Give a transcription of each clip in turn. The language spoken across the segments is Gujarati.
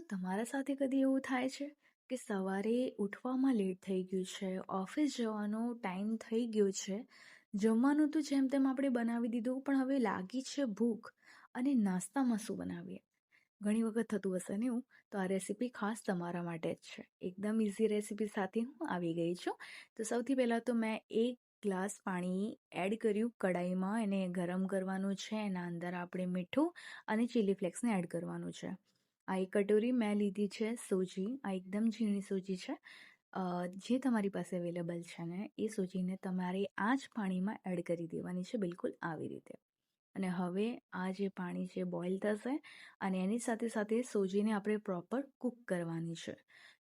તમારા સાથે કદી એવું થાય છે કે સવારે ઉઠવામાં લેટ થઈ ગયું છે, ઓફિસ જવાનો ટાઈમ થઈ ગયો છે, જમવાનું તો જેમ તેમ આપણે બનાવી દીધું, પણ હવે લાગી છે ભૂખ અને નાસ્તામાં શું બનાવીએ? ઘણી વખત થતું હશે ને એવું? તો આ રેસીપી ખાસ તમારા માટે જ છે. એકદમ ઇઝી રેસીપી સાથે હું આવી ગઈ છું. તો સૌથી પહેલાં તો મેં 1 ગ્લાસ પાણી એડ કર્યું કડાઈમાં, એને ગરમ કરવાનું છે. એના અંદર આપણે મીઠું અને ચીલી ફ્લેક્સને એડ કરવાનું છે. આ 1 કટોરી મેં લીધી છે સૂજી. આ એકદમ ઝીણી સૂજી છે. જે તમારી પાસે અવેલેબલ છે ને એ સૂજીને તમારે આ જ પાણીમાં એડ કરી દેવાની છે, બિલકુલ આવી રીતે. અને હવે આ જે પાણી છે બોઇલ થશે અને એની સાથે સાથે સૂજીને આપણે પ્રોપર કૂક કરવાની છે.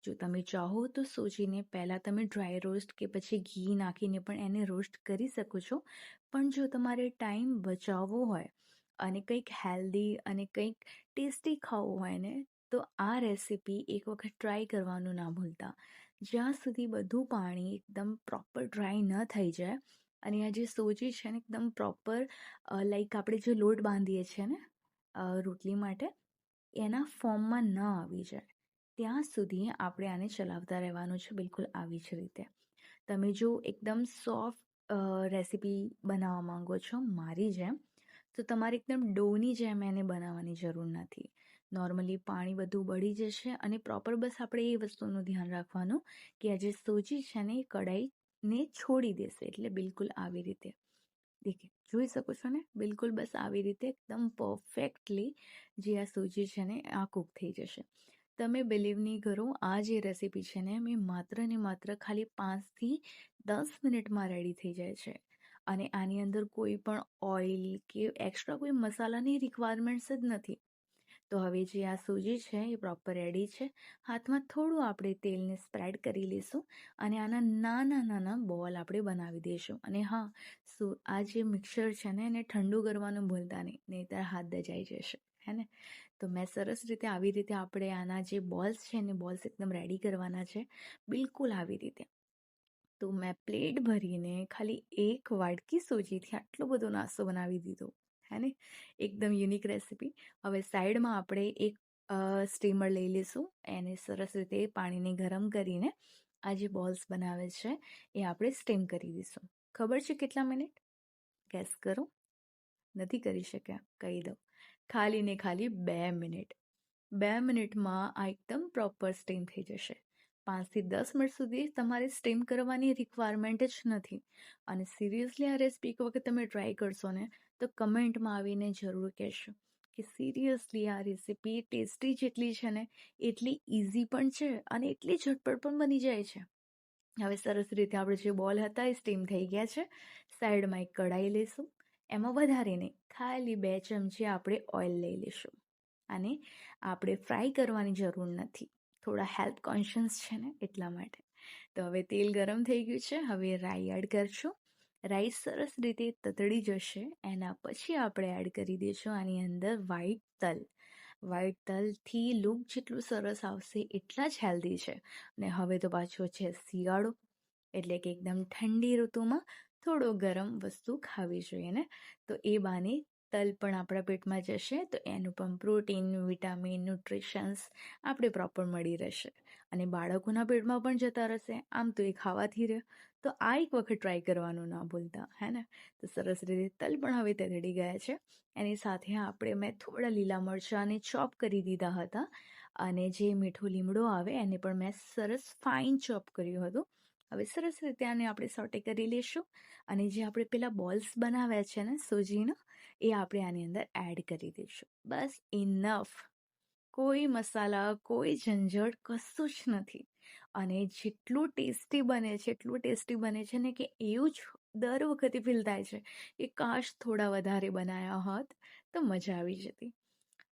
જો તમે ચાહો તો સૂજીને પહેલાં તમે ડ્રાય રોસ્ટ કે પછી ઘી નાખીને પણ એને રોસ્ટ કરી શકો છો. પણ જો તમારે ટાઈમ બચાવવો હોય અને કંઈક હેલ્ધી અને કંઈક ટેસ્ટી ખાવું હોય ને, તો આ રેસીપી એક વખત ટ્રાય કરવાનું ના ભૂલતા. જ્યાં સુધી બધું પાણી એકદમ પ્રોપર ડ્રાય ન થઈ જાય અને આ જે સૂજી છે ને એકદમ પ્રોપર લાઈક આપણે જે લોટ બાંધીએ છીએ ને રોટલી માટે, એના ફોર્મમાં ન આવી જાય ત્યાં સુધી આપણે આને ચલાવતા રહેવાનું છે, બિલકુલ આવી જ રીતે. તમે જો એકદમ સોફ્ટ રેસીપી બનાવવા માંગો છો મારી જેમ, તો તમારે એકદમ ડોની જેમ એને બનાવવાની જરૂર નથી. નોર્મલી પાણી બધું બળી જશે અને પ્રોપર બસ આપણે એ વસ્તુનું ધ્યાન રાખવાનું કે આ જે સૂજી છે ને એ કઢાઈને છોડી દેશે, એટલે બિલકુલ આવી રીતે. દેખે જોઈ શકો છો ને, બિલકુલ બસ આવી રીતે એકદમ પરફેક્ટલી જે આ સૂજી છે ને આ કૂક થઈ જશે. તમે બિલીવ નહીં કરો, આ જે રેસીપી છે ને મેં માત્ર ને માત્ર ખાલી 5થી 10 મિનિટમાં રેડી થઈ જાય છે. અને આની અંદર કોઈ પણ ઓઇલ કે એક્સ્ટ્રા કોઈ મસાલાની રિક્વાયરમેન્ટ્સ જ નથી. તો હવે જે આ સૂજી છે એ પ્રોપર રેડી છે. હાથમાં થોડું આપણે તેલને સ્પ્રેડ કરી લઈશું અને આના નાના નાના બોલ આપણે બનાવી દઈશું. અને હા, આ જે મિક્સર છે ને એને ઠંડુ કરવાનું ભૂલતા નહીં, નહીંતર હાથ દજાઈ જશે, હે ને? તો મેં સરસ રીતે આવી રીતે આપણે આના જે બોલ્સ છે ને બોલ્સ એકદમ રેડી કરવાના છે, બિલકુલ આવી રીતે. તો મેં પ્લેટ ભરીને ખાલી 1 વાટકી સૂજીથી આટલો બધો નાસ્તો બનાવી દીધો, હે ને? એકદમ યુનિક રેસીપી. હવે સાઈડમાં આપણે એક સ્ટીમર લઈ લઈશું. એને સરસ રીતે પાણીને ગરમ કરીને આ જે બોલ્સ બનાવે છે એ આપણે સ્ટીમ કરી દઈશું. ખબર છે કેટલા મિનિટ? ગેસ કરો. નથી કરી શક્યા? કહી દઉં, ખાલી ને ખાલી 2 મિનિટ. 2 મિનિટમાં આ એકદમ પ્રોપર સ્ટીમ થઈ જશે. 5થી 10 મિનિટ સુધી તમારે સ્ટીમ કરવાની રિક્વાયરમેન્ટ જ નથી. અને સિરિયસલી આ રેસીપી એક વખત તમે ટ્રાય કરશો ને તો કમેન્ટમાં આવીને જરૂર કહેશો કે સિરિયસલી આ રેસીપી ટેસ્ટી જેટલી છે ને એટલી ઇઝી પણ છે અને એટલી ઝટપટ પણ બની જાય છે. હવે સરસ રીતે આપણે જે બોલ હતા એ સ્ટીમ થઈ ગયા છે. સાઈડમાં એક કઢાઈ લઈશું. એમાં વધારે નહીં, ખાલી 2 ચમચી આપણે ઓઇલ લઈ લઈશું. અને આપણે ફ્રાય કરવાની જરૂર નથી, થોડા હેલ્થ કોન્શિયસ છે ને એટલા માટે. તો હવે તેલ ગરમ થઈ ગયું છે. હવે રાઈ એડ કરશું. રાઈ સરસ રીતે તતડી જશે એના પછી આપણે એડ કરી દઈશું આની અંદર વ્હાઈટ તલ. વ્હાઈટ તલથી લુક જેટલું સરસ આવશે એટલા જ હેલ્ધી છે. અને હવે તો પાછો છે શિયાળો, એટલે કે એકદમ ઠંડી ઋતુમાં થોડો ગરમ વસ્તુ ખાવી જોઈએ ને, તો એ બાને તલ પણ આપણા પેટમાં જશે તો એનું પણ પ્રોટીન, વિટામિન, ન્યુટ્રિશન્સ આપણે પ્રોપર મળી રહેશે. અને બાળકોના પેટમાં પણ જતા રહેશે. આમ તો એ ખાવાથી રહે. તો આ એક વખત ટ્રાય કરવાનું ના ભૂલતા, હે ને? તો સરસ રીતે તલ પણ હવે તતડી ગયા છે. એની સાથે મેં થોડા લીલા મરચાંને ચોપ કરી દીધા હતા અને જે મીઠો લીમડો આવે એને પણ મેં સરસ ફાઇન ચોપ કર્યું હતું. હવે સરસ રીતે આને આપણે સોટે કરી લઈશું અને જે આપણે પેલા બોલ્સ બનાવ્યા છે ને સૂજીનો, એ આપણે આની અંદર એડ કરી દઈશું. બસ ઇનફ. કોઈ મસાલા, કોઈ ઝંઝટ, કશું જ નથી. અને જેટલું ટેસ્ટી બને છે એટલું ટેસ્ટી બને છે ને કે એવું જ દર વખતે ફીલ થાય છે કે કાશ થોડા વધારે બનાવ્યા હોત તો મજા આવી જતી.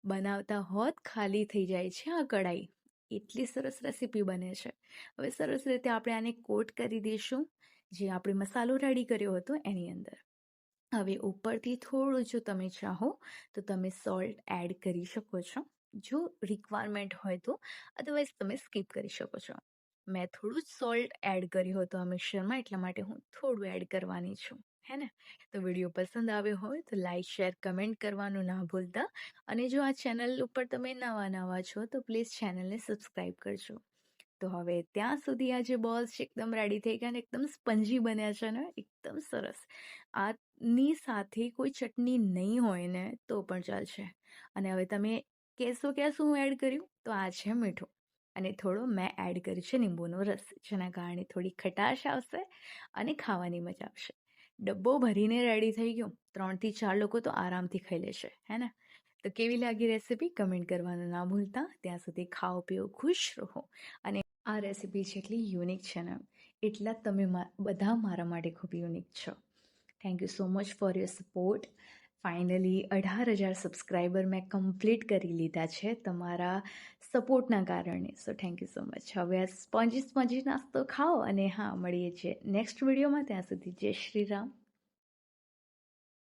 બનાવતા હોત ખાલી થઈ જાય છે આ કઢાઈ, એટલી સરસ રેસીપી બને છે. હવે સરસ રીતે આપણે આને કોટ કરી દઈશું જે આપણે મસાલો રેડી કર્યો હતો એની અંદર. હવે ઉપરથી થોડું જો તમે ચાહો તો તમે સોલ્ટ એડ કરી શકો છો, જો રિક્વાયરમેન્ટ હોય તો. અધરવાઇઝ તમે સ્કીપ કરી શકો છો. મેં થોડું જ સોલ્ટ એડ કર્યું હતું આ મિક્સરમાં, એટલા માટે હું થોડું એડ કરવાની છું. હે ને? તો વિડીયો પસંદ આવ્યો હોય તો લાઈક શેર કમેન્ટ કરવાનું ના ભૂલતા, અને જો આ ચેનલ ઉપર તમે નવા છો તો પ્લીઝ ચેનલને સબસ્ક્રાઈબ કરજો. તો હવે ત્યાં સુધી આ જે બોલ્સ છે એકદમ રેડી થઈ ગયા ને એકદમ સ્પંજી બન્યા છે ને એકદમ સરસ. આની સાથે કોઈ ચટણી નહીં હોય ને તો પણ ચાલશે. અને હવે તમે કહેશો કે શું એડ કર્યું, તો આ છે મીઠું, અને થોડો મેં એડ કર્યું છે લીંબુનો રસ, જેના કારણે થોડી ખટાશ આવશે અને ખાવાની મજા આવશે. ડબ્બો ભરીને રેડી થઈ ગયો, 3 થી 4 લોકો તો આરામથી ખાઈ લેશે, હે ને? તો કેવી લાગી રેસીપી કમેન્ટ કરવાનું ના ભૂલતા. ત્યાં સુધી ખાઓ પીઓ ખુશ રહો. અને આ રેસીપી જેટલી યુનિક છે ને એટલા તમે બધા મારા માટે ખૂબ યુનિક છો. Thank you so much for your support. Finally 18,000 subscriber મેં કમ્પ્લીટ કરી લીધા છે તમારા સપોર્ટના કારણે. So thank you so much. હવે આ સ્પોન્જી નાસ્તો ખાઓ, અને હા, મળીએ છીએ નેક્સ્ટ વિડીયોમાં. ત્યાં સુધી જય શ્રી રામ.